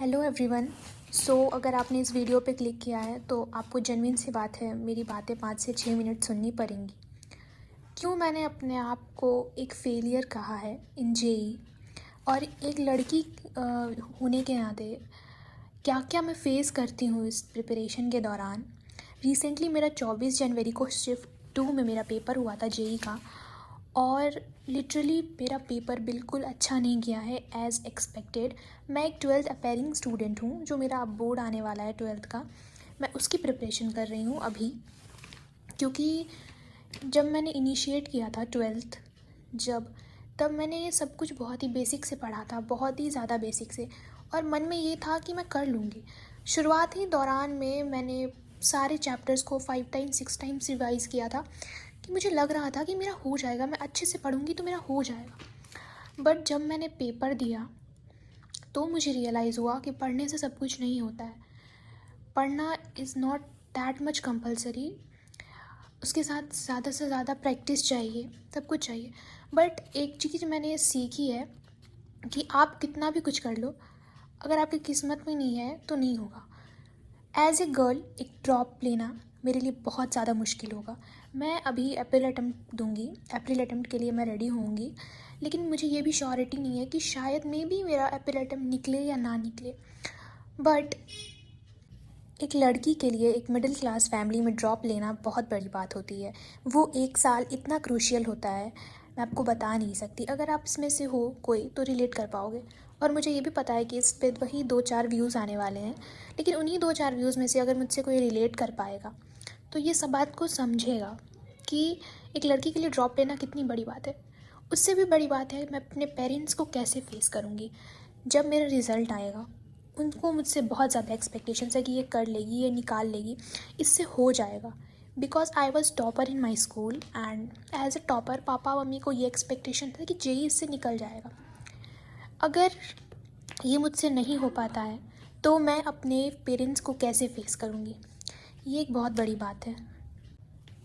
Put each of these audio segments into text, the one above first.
Hello everyone. अगर आपने इस वीडियो पे क्लिक किया है तो आपको जेन्युइन सी बात है, मेरी बातें 5 से 6 मिनट सुननी पड़ेंगी। क्यों मैंने अपने आप को एक फेलियर कहा है इन जेई, और एक लड़की होने के नाते क्या क्या मैं फ़ेस करती हूँ इस प्रिपरेशन के दौरान। रिसेंटली मेरा 24 जनवरी को शिफ्ट 2 में मेरा पेपर हुआ था जेई का, और लिटरली मेरा पेपर बिल्कुल अच्छा नहीं गया है एज़ एक्सपेक्टेड। मैं एक 12th अपेयरिंग स्टूडेंट हूँ, जो मेरा अब बोर्ड आने वाला है 12th का। मैं उसकी प्रिपरेशन कर रही हूँ अभी, क्योंकि जब मैंने इनिशिएट किया था 12th, तब मैंने ये सब कुछ बहुत ही बेसिक से पढ़ा था, बहुत ही ज़्यादा बेसिक से, और मन में ये था कि मैं कर लूँगी। शुरुआती दौरान में मैंने सारे चैप्टर्स को 5 टाइम्स 6 टाइम्स रिवाइज़ किया था, कि मुझे लग रहा था कि मेरा हो जाएगा, मैं अच्छे से पढ़ूँगी तो मेरा हो जाएगा। बट जब मैंने पेपर दिया तो मुझे रियलाइज़ हुआ कि पढ़ने से सब कुछ नहीं होता है। पढ़ना is not that much compulsory, उसके साथ ज़्यादा से ज़्यादा प्रैक्टिस चाहिए, सब कुछ चाहिए। बट एक चीज़ मैंने सीखी है कि आप कितना भी कुछ कर लो, अगर आपकी किस्मत में नहीं है तो नहीं होगा। एज़ ए गर्ल एक ड्रॉप लेना मेरे लिए बहुत ज़्यादा मुश्किल होगा। मैं अभी अप्रैल अटेम्प्ट दूंगी, अप्रैल अटेम्प्ट के लिए मैं रेडी होंगी, लेकिन मुझे ये भी श्योरिटी नहीं है कि शायद मे भी मेरा अप्रैल अटेम्प्ट निकले या ना निकले। बट एक लड़की के लिए एक मिडिल क्लास फैमिली में ड्रॉप लेना बहुत बड़ी बात होती है। वो 1 साल इतना क्रूशियल होता है, मैं आपको बता नहीं सकती। अगर आप इसमें से हो कोई तो रिलेट कर पाओगे। और मुझे ये भी पता है कि इस पे वही 2-4 व्यूज़ आने वाले हैं, लेकिन उन्हीं 2-4 व्यूज़ में से अगर मुझसे कोई रिलेट कर पाएगा तो ये सब बात को समझेगा कि एक लड़की के लिए ड्रॉप लेना कितनी बड़ी बात है। उससे भी बड़ी बात है मैं अपने पेरेंट्स को कैसे फेस करूँगी जब मेरा रिज़ल्ट आएगा। उनको मुझसे बहुत ज़्यादा एक्सपेक्टेशंस है कि ये कर लेगी, ये निकाल लेगी, इससे हो जाएगा। Because I was topper in my school, and as a topper papa mummy को ये एक्सपेक्टेशन था कि जेई इससे निकल जाएगा। अगर ये मुझसे नहीं हो पाता है तो मैं अपने पेरेंट्स को कैसे फेस करूँगी, ये एक बहुत बड़ी बात है।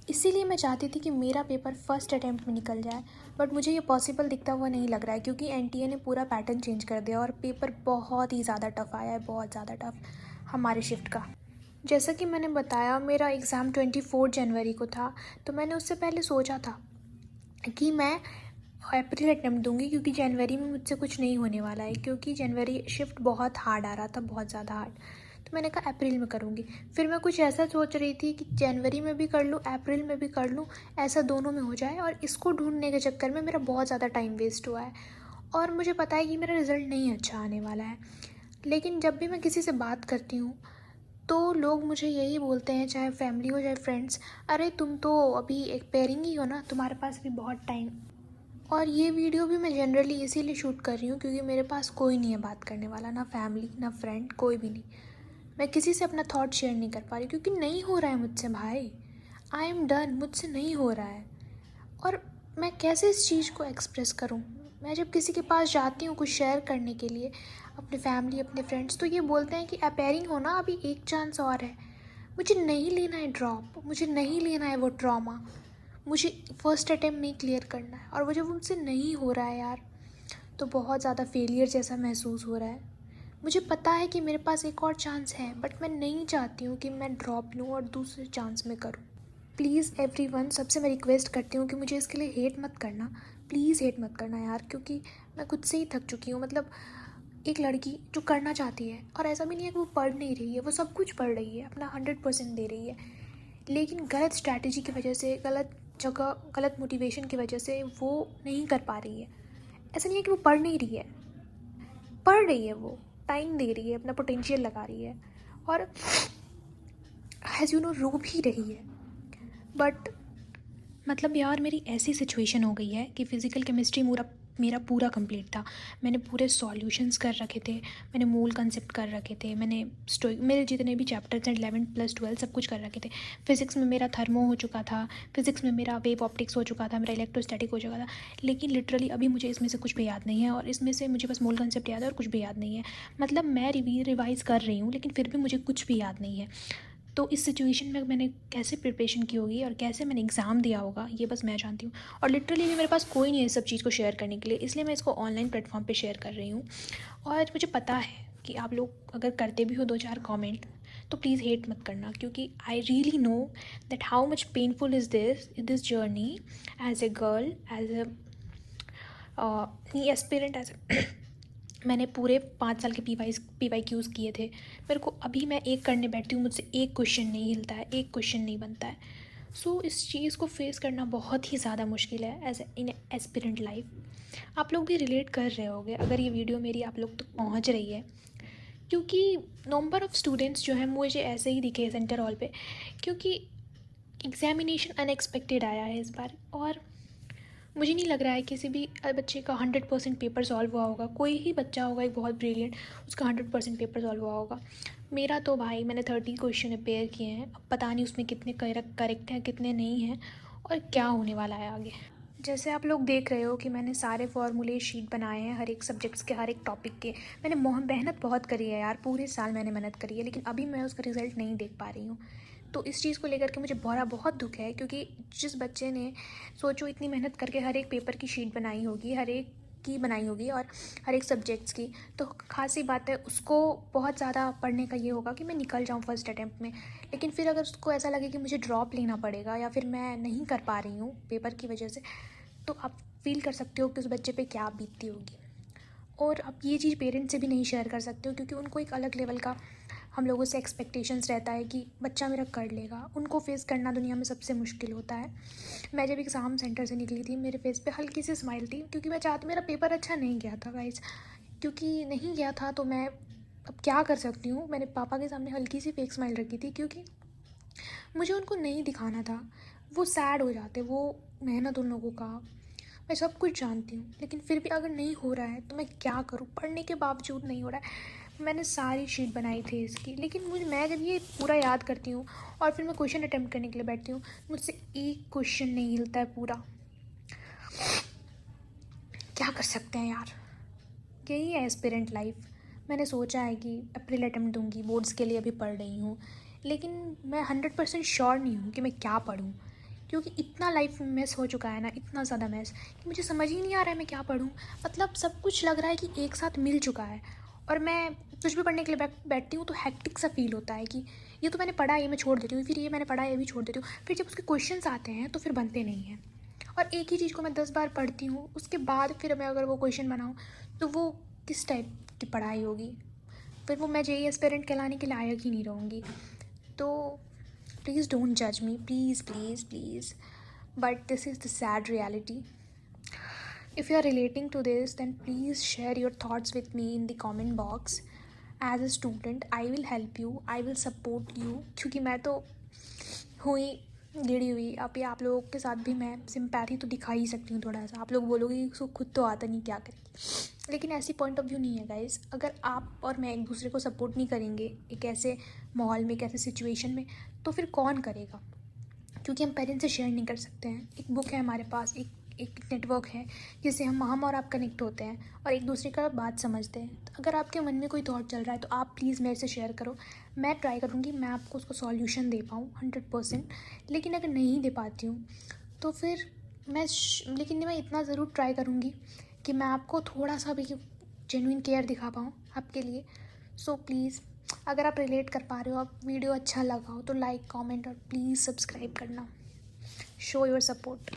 इसीलिए मैं चाहती थी कि मेरा पेपर फर्स्ट अटैम्प्ट में निकल जाए, बट मुझे ये पॉसिबल दिखता हुआ नहीं लग रहा है, क्योंकि एनटीए ने पूरा पैटर्न चेंज कर दिया और पेपर बहुत ही ज़्यादा टफ आया है, बहुत ज़्यादा टफ हमारे शिफ्ट का। जैसा कि मैंने बताया, मेरा एग्ज़ाम 24 जनवरी को था, तो मैंने उससे पहले सोचा था कि मैं अप्रैल अटैम्प्ट दूंगी, क्योंकि जनवरी में मुझसे कुछ नहीं होने वाला है, क्योंकि जनवरी शिफ्ट बहुत हार्ड आ रहा था, बहुत ज़्यादा हार्ड। तो मैंने कहा अप्रैल में करूँगी। फिर मैं कुछ ऐसा सोच रही थी कि जनवरी में भी कर लूँ, अप्रैल में भी कर लूँ, ऐसा दोनों में हो जाए। और इसको ढूंढने के चक्कर में मेरा बहुत ज़्यादा टाइम वेस्ट हुआ है, और मुझे पता है कि मेरा रिज़ल्ट नहीं अच्छा आने वाला है। लेकिन जब भी मैं किसी से बात करती हूँ तो लोग मुझे यही बोलते हैं, चाहे फैमिली हो चाहे फ्रेंड्स, अरे तुम तो अभी एक पेयरिंग ही हो ना, तुम्हारे पास भी बहुत टाइम। और ये वीडियो भी मैं जनरली इसीलिए शूट कर रही हूँ क्योंकि मेरे पास कोई नहीं है बात करने वाला, ना फैमिली ना फ्रेंड, कोई भी नहीं। मैं किसी से अपना थॉट शेयर नहीं कर पा रही, क्योंकि नहीं हो रहा है मुझसे भाई। आई एम डन, मुझसे नहीं हो रहा है। और मैं कैसे इस चीज़ को एक्सप्रेस करूँ। मैं जब किसी के पास जाती हूँ कुछ शेयर करने के लिए, अपने फैमिली अपने फ्रेंड्स, तो ये बोलते हैं कि अपेयरिंग हो ना, अभी एक चांस और है। मुझे नहीं लेना है ड्रॉप, मुझे नहीं लेना है वो ट्रॉमा, मुझे फर्स्ट अटेम्प्ट नहीं क्लियर करना है, और वो जब मुझसे नहीं हो रहा है यार, तो बहुत ज़्यादा फेलियर जैसा महसूस हो रहा है। मुझे पता है कि मेरे पास एक और चांस है, बट मैं नहीं चाहती हूँ कि मैं ड्रॉप लूँ और दूसरे चांस में करूँ। प्लीज़ एवरीवन, सबसे मैं रिक्वेस्ट करती हूँ कि मुझे इसके लिए हेट मत करना, प्लीज़ हेट मत करना यार, क्योंकि मैं खुद से ही थक चुकी हूँ। मतलब एक लड़की जो करना चाहती है, और ऐसा भी नहीं है कि वो पढ़ नहीं रही है, वो सब कुछ पढ़ रही है, अपना 100% दे रही है, लेकिन गलत स्ट्रैटेजी की वजह से, गलत जगह, गलत मोटिवेशन की वजह से वो नहीं कर पा रही है। ऐसा नहीं है कि वो पढ़ नहीं रही है, पढ़ रही है, वो टाइम दे रही है, अपना पोटेंशियल लगा रही है, और एज यू नो रो भी रही है। बट मतलब यार, मेरी ऐसी सिचुएशन हो गई है कि फ़िज़िकल केमिस्ट्री मेरा पूरा कंप्लीट था। मैंने पूरे सॉल्यूशंस कर रखे थे, मैंने मूल कंसेप्ट कर रखे थे, मेरे जितने भी चैप्टर्स हैं 11 प्लस 12 सब कुछ कर रखे थे। फिज़िक्स में मेरा थर्मो हो चुका था, फिज़िक्स में मेरा वेव ऑप्टिक्स हो चुका था, मेरा इलेक्ट्रोस्टैटिक हो चुका था। लेकिन लिटरली अभी मुझे इसमें से कुछ भी याद नहीं है, और इसमें से मुझे बस मूल कंसेप्ट याद है और कुछ भी याद नहीं है। मतलब मैं रिवाइज़ कर रही हूँ, लेकिन फिर भी मुझे कुछ भी याद नहीं है। तो इस सिचुएशन में मैंने कैसे प्रिपरेशन की होगी और कैसे मैंने एग्ज़ाम दिया होगा, ये बस मैं जानती हूँ। और लिटरली मेरे पास कोई नहीं है इस सब चीज़ को शेयर करने के लिए, इसलिए मैं इसको ऑनलाइन प्लेटफॉर्म पे शेयर कर रही हूँ। और मुझे पता है कि आप लोग अगर करते भी हो 2-4 कमेंट तो प्लीज़ हेट मत करना, क्योंकि I really know that how much painful is this journey as a girl, as a aspirant, as मैंने पूरे 5 साल के पी वाई क्यूज़ किए थे। मेरे को अभी मैं एक करने बैठती हूँ, मुझसे एक क्वेश्चन नहीं हिलता है, एक क्वेश्चन नहीं बनता है। सो इस चीज़ को फेस करना बहुत ही ज़्यादा मुश्किल है एज इन एस्पिरेंट लाइफ। आप लोग भी रिलेट कर रहे होगे अगर ये वीडियो मेरी आप लोग तक पहुँच रही है, क्योंकि नंबर ऑफ़ स्टूडेंट्स जो है मुझे ऐसे ही दिखे सेंटर हॉल पे, क्योंकि एग्ज़ामिनेशन अनएक्सपेक्टेड आया है इस बार। और मुझे नहीं लग रहा है किसी भी बच्चे का 100% पेपर सॉल्व हुआ होगा। कोई ही बच्चा होगा एक बहुत ब्रिलियंट, उसका 100% पेपर सॉल्व हुआ होगा। मेरा तो भाई मैंने 30 क्वेश्चन रिपेयर किए हैं, अब पता नहीं उसमें कितने करेक्ट हैं कितने नहीं हैं और क्या होने वाला है आगे। जैसे आप लोग देख रहे हो कि मैंने सारे फार्मूले शीट बनाए हैं हर एक सब्जेक्ट्स के, हर एक टॉपिक के। मैंने मेहनत बहुत करी है यार, पूरे साल मैंने मेहनत करी है, लेकिन अभी मैं उसका रिज़ल्ट नहीं देख पा रही हूँ। तो इस चीज़ को लेकर के मुझे बहुत दुख है, क्योंकि जिस बच्चे ने सोचो इतनी मेहनत करके हर एक पेपर की शीट बनाई होगी, हर एक की बनाई होगी और हर एक सब्जेक्ट्स की, तो खासी बात है उसको बहुत ज़्यादा पढ़ने का ये होगा कि मैं निकल जाऊँ फर्स्ट अटैम्प्ट में। लेकिन फिर अगर उसको ऐसा लगे कि मुझे ड्रॉप लेना पड़ेगा या फिर मैं नहीं कर पा रही हूँ पेपर की वजह से, तो आप फील कर सकते हो कि उस बच्चे पे क्या बीतती होगी। और आप ये चीज़ पेरेंट्स से भी नहीं शेयर कर सकते हो, क्योंकि उनको एक अलग लेवल का हम लोगों से एक्सपेक्टेशंस रहता है कि बच्चा मेरा कर लेगा। उनको फेस करना दुनिया में सबसे मुश्किल होता है। मैं जब एग्ज़ाम सेंटर से निकली थी, मेरे फेस पे हल्की सी स्माइल थी, क्योंकि मैं चाहती, मेरा पेपर अच्छा नहीं गया था गाइस, क्योंकि नहीं गया था तो मैं अब क्या कर सकती हूँ। मैंने पापा के सामने हल्की सी फेक स्माइल रखी थी, क्योंकि मुझे उनको नहीं दिखाना था, वो सैड हो जाते। वो मेहनत उन लोगों का मैं सब कुछ जानती हूँ, लेकिन फिर भी अगर नहीं हो रहा है तो मैं क्या करूँ, पढ़ने के बावजूद नहीं हो रहा है। मैंने सारी शीट बनाई थी इसकी, लेकिन मैं जब ये पूरा याद करती हूँ और फिर मैं क्वेश्चन अटैम्प्ट करने के लिए बैठती हूँ, मुझसे एक क्वेश्चन नहीं हिलता है पूरा। क्या कर सकते हैं यार, यही है एस्पिरेंट लाइफ। मैंने सोचा है कि अप्रैल अटैम्प्ट दूँगी, बोर्ड्स के लिए अभी पढ़ रही हूँ, लेकिन मैं 100% श्योर नहीं हूँ कि मैं क्या पढूँ, क्योंकि इतना लाइफ में मेस हो चुका है ना, इतना ज़्यादा मेस कि मुझे समझ ही नहीं आ रहा है मैं क्या पढूँ। मतलब सब कुछ लग रहा है कि एक साथ मिल चुका है, और मैं कुछ भी पढ़ने के लिए बैठती हूँ तो हैक्टिक सा फील होता है कि ये तो मैंने पढ़ा है, ये मैं छोड़ देती हूँ, फिर ये मैंने पढ़ा है, ये भी छोड़ देती हूँ। फिर जब उसके क्वेश्चंस आते हैं तो फिर बनते नहीं हैं, और एक ही चीज़ को मैं 10 बार पढ़ती हूँ, उसके बाद फिर मैं अगर वो क्वेश्चन बनाऊँ तो वो किस टाइप की पढ़ाई होगी, फिर वो मैं जेईई एस्पिरेंट कहलाने के लायक ही नहीं रहूँगी। तो प्लीज़ डोंट जज me, please please please, but this is the sad reality. If you are relating to this, then please share your thoughts with me in the comment box. As a student, I will help you, I will support you, क्योंकि मैं तो हुई गिरी हुई। अभी आप लोगों के साथ भी मैं सिंपैथी तो दिखा ही सकती हूँ थोड़ा सा। आप लोग बोलोगे कि उसको खुद तो आता नहीं, क्या करें, लेकिन ऐसी पॉइंट ऑफ व्यू नहीं है गाइस। अगर आप और मैं एक दूसरे को सपोर्ट नहीं करेंगे एक ऐसे माहौल में, एक ऐसे सिचुएशन में, तो फिर कौन करेगा, क्योंकि हम पेरेंट्स से शेयर नहीं कर सकते हैं। एक बुक है हमारे पास, एक नेटवर्क है जिससे हम और आप कनेक्ट होते हैं और एक दूसरे का बात समझते हैं। तो अगर आपके मन में कोई थॉट चल रहा है तो आप प्लीज़ मेरे से शेयर करो, मैं ट्राई करूँगी मैं आपको उसको सॉल्यूशन दे पाऊँ 100%। लेकिन अगर नहीं दे पाती हूँ तो फिर लेकिन मैं इतना ज़रूर ट्राई करूँगी कि मैं आपको थोड़ा सा भी जेन्युइन केयर दिखा पाऊँ आपके लिए। सो प्लीज़, अगर आप रिलेट कर पा रहे हो, आप वीडियो अच्छा लगा हो तो लाइक, कमेंट और प्लीज़ सब्सक्राइब करना। Show your support.